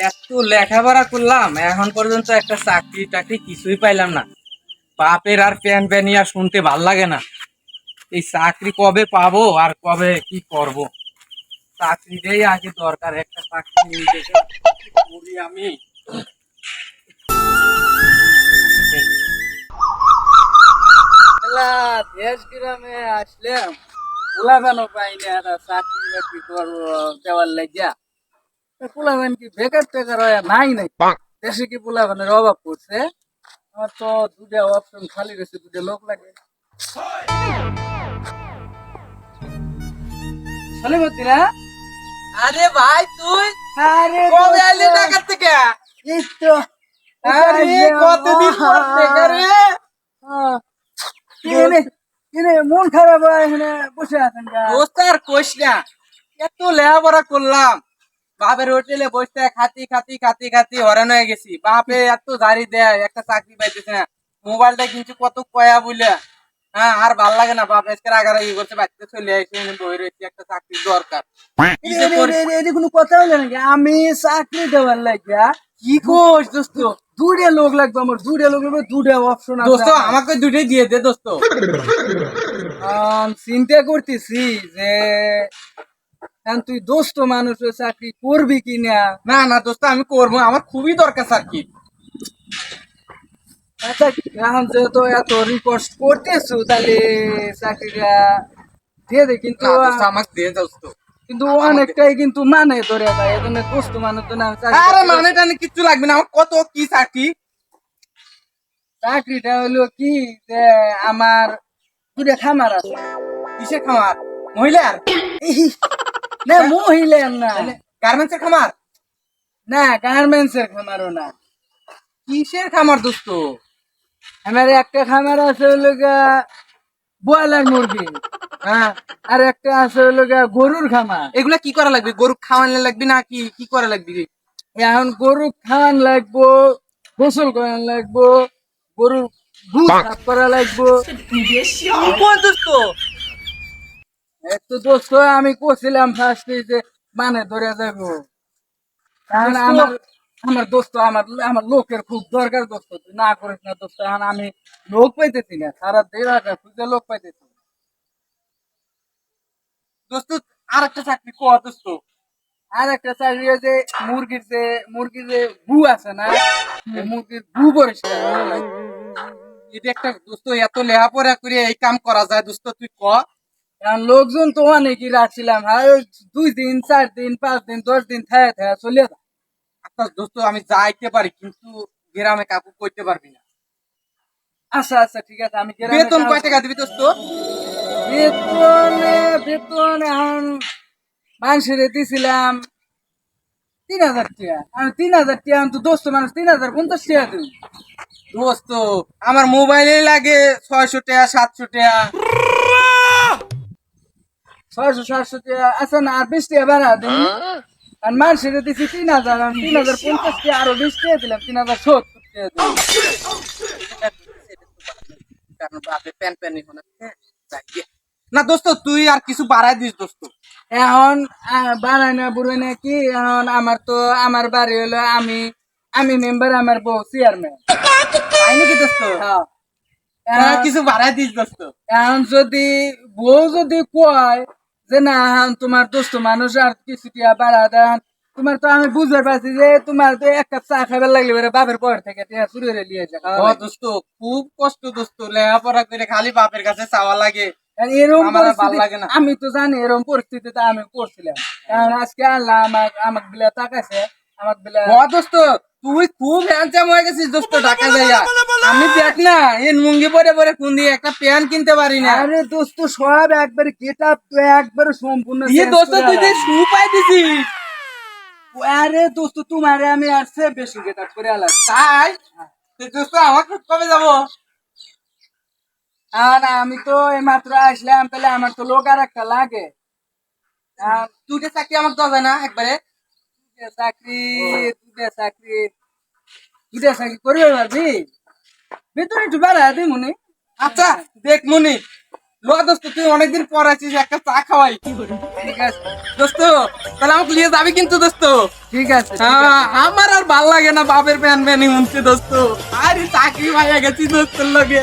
এত লেখাপড়া করলাম, এখন পর্যন্ত একটা চাকরি টাকরি কিছুই পাইলাম না। বাপের আর প্যান প্যানি আর শুনতে ভাল লাগে না। এই চাকরি কবে পাবো আর কবে কি করব? চাকরিটাই আগে দরকার, একটা চাকরি নিজেকে করি আমি। দেশ গ্রামে আসলাম, পোলাপানও পাই না, একটা চাকরি বাকরি করবো দেওয়ার লাগিয়া। পোলাপান কি বেকার টেকার হয় নাই নাই, দেশে কি পোলাপানের অভাব পড়ছে? আমার তো দুটা অপশন খালি রয়েছে, দুটা লোক লাগে। সলিমুদ্দিন, হ্যাঁ? আরে ভাই তুই আরে কবে আইলি ঢাকা থেকে? এই তো আরে কতদিন পর দেখা রে। মন খারাপ হয়, এখানে বসে আছেন গা? দোস্ত আর কইস না, এত লেখাপড়া করলাম, বাপের হোটেলে বসতে খাতি খাতি খাতি খাতি হরান হয়ে গেছি। বাপে এত জারি দেয়, একটা চাকরি পাইতেছে না। মোবাইলটা কিনছি কত কয়া বলে। হ্যাঁ, আর ভাল লাগে না। বাপ আজকে রাগারাগি করছে, বাচ্চা চলে আসে, বই রয়েছে, একটা চাকরির দরকার। কি যে করি? এটা কোনো কথা হলো নাকি? আমি চাকরি দেওয়ার লাগিয়া কি কোস দোস্ত? দুটা লোক লাগবে, আমার দুটা লোক লাগবে, দুটা অপশন আছে দোস্ত আমার। আমাকে দুটোই দিয়ে দে দোস্ত। চিন্তা করতেছি যে এখন তুই দোস্ত মানুষ হয়ে চাকরি করবি কিনা। না না দোস্ত, আমি করবো, আমার খুবই দরকার চাকরি। আচ্ছা, এখন যেহেতু এত রিকোয়েস্ট করতেছো, তাহলে চাকরিটা দিয়ে দে। কিন্তু না দোস্ত, আমাকে দিয়ে দোস্ত। কিন্তু অনেকটাই কিন্তু মানে ধরে যায়, এই জন্য দোস্ত মানুষ তো না আরে মানে টানে কিচ্ছু লাগবে না, আমার কত কি চাকরি। চাকরিটা হলো কি যে আমার দুটা খামার আছে। কিসের খামার? মহিলার? এই, না মহিলার না, গার্মেন্টস এর খামার? না গার্মেন্টস এর খামারও না। কিসের খামার দোস্ত? আমার একটা খামার আছে হলো ব্রয়লার মুরগি, হ্যাঁ, আর একটা আছে হলো গরুর খামার। এগুলা কি করা লাগবে? গরু খাওয়ানো লাগবে না কি কি করা লাগবে? এখন গরু খাওয়ান লাগবো, গোসল করান লাগবো, গরুর দুধ সাফ করা লাগবো। কোন দোস্ত? একটু দোস্ত আমি করছিলাম ফার্স্টে যে মানে ধরে যাবো। কারণ দোস্ত, আমার আমার দোস্ত আমার আমার লোকের খুব দরকার। দোস্ত তুই না করিস না দোস্ত, এখন আমি লোক পাইতেছি না, সারা দেড় খুঁজে লোক পাইতেছি না। দোস্ত আর একটা চাকরি ক দোস্ত। আর একটা চাকরি যে মুরগির যে গু আছে না, এই মুরগির গু পরিষ্কার করা লাগবে। এটা একটা দোস্ত, এত লেখাপড়া করে এই কাম করা যায় দোস্ত? তুই ক। কারণ লোকজন তো অনেকই রাখছিলাম, আর ওই 2 দিন 4 দিন 5 দিন 10 দিন থাকা থাকা চলে যায়। আচ্ছা দোস্ত, আমি যাইতে পারি, কিন্তু গ্রামে কাকু কইতে পারবি না। আচ্ছা আচ্ছা ঠিক আছে, আমি গ্রামে বেতন কাজ কয় টাকা করি। দিবি দোস্ত? বেতন এখন মানুষের দিছিলাম 3,000 টাকা। আমি 3,000 টাকা, আমি তো দোস্ত মানুষ, 3,050 টাকা দিই। দোস্ত আমার মোবাইলে লাগে 600 টাকা 700 টাকা। 600 700 টাকা আছে না, আর 20 টাকা বাড়া দিই। আর মানুষের দিছি 3,000, আমি 3,050 টাকা আরো 20 টাকা দিলাম, 3,070 টাকা দিলাম। কারণ বাপে প্যান প্যান না দোস্ত, তুই আর কিছু বাড়াই দিস দোস্ত। এখন বানাই না বুড়ো না কি, এখন আমার তো আমার বাড়ি হলো, আমি আমি মেম্বার, আমার বউ চেয়ারম্যান। তাই নাকি দোস্ত? হ্যাঁ। আর এখন কিছু বাড়াই দিস দোস্ত। এখন যদি বউ যদি কয় যে না এখন তোমার দোস্ত মানুষ আর কিছু টিয়া বাড়া দেন, তোমার তো আমি বুঝতে পারছি যে তোমার তো এক কাপ চা খাবার লাগলে বেড়ে বাপের পর থেকে টিয়া চুরি করে নিয়ে যা খাওয়া ও লাগবে। দোস্ত, খুব কষ্ট দোস্ত, লেখাপড়া করে খালি বাপের কাছে চাওয়া লাগে। আর এরকম আমার আর ভাল পরিস্থিতি লাগে না। আমি তো জানি, এরকম পরিস্থিতিতে আমি করছিলাম। কারণ আজকে আল্লাহ আমাকে বিলা তাকাইছে, আমাকে বিলা। ও দোস্ত, তুই খুব হ্যান্ডসাম হয়ে গেছিস দোস্ত ঢাকা যাইয়া। আমি দেখ না, এর মুঙ্গি পরে পরে কোন দিয়ে একটা প্যান্ট কিনতে পারি না। আরে দোস্ত সব একবারে গেট আপ একবারে সম্পূর্ণ ইয়ে change দোস্ত, করে তুই যে আলাদা। শু পাই দিছিস। আরে দোস্ত তোমারে আমি আর সে বেশি গেট আপ করে আলাদা। তাই? তো দোস্ত আমাকে কবে যাবো? না আমি তো এই মাত্র আসলাম, তাহলে আমার তো লোক আর একটা লাগে। দুটো চাকরি আমাকে দেবে না একবারে? দুটা চাকরি, দুটা চাকরি, দুটা চাকরি করবে পারবি? বেতন একটু বাড়া দিই মনে। আচ্ছা দেখ মনি, লো দোস্ত, তুই অনেকদিন পর আছিস, একটা চা খাওয়াই। ঠিক আছে দোস্ত, তাহলে আমাকে নিয়ে যাবি কিন্তু দোস্ত। ঠিক আছে আমার আর ভাল লাগে না বাপের প্যান প্যানি মুনছে দোস্ত। আরে চাকরি পাইয়া গেছি দোস্তর লগে।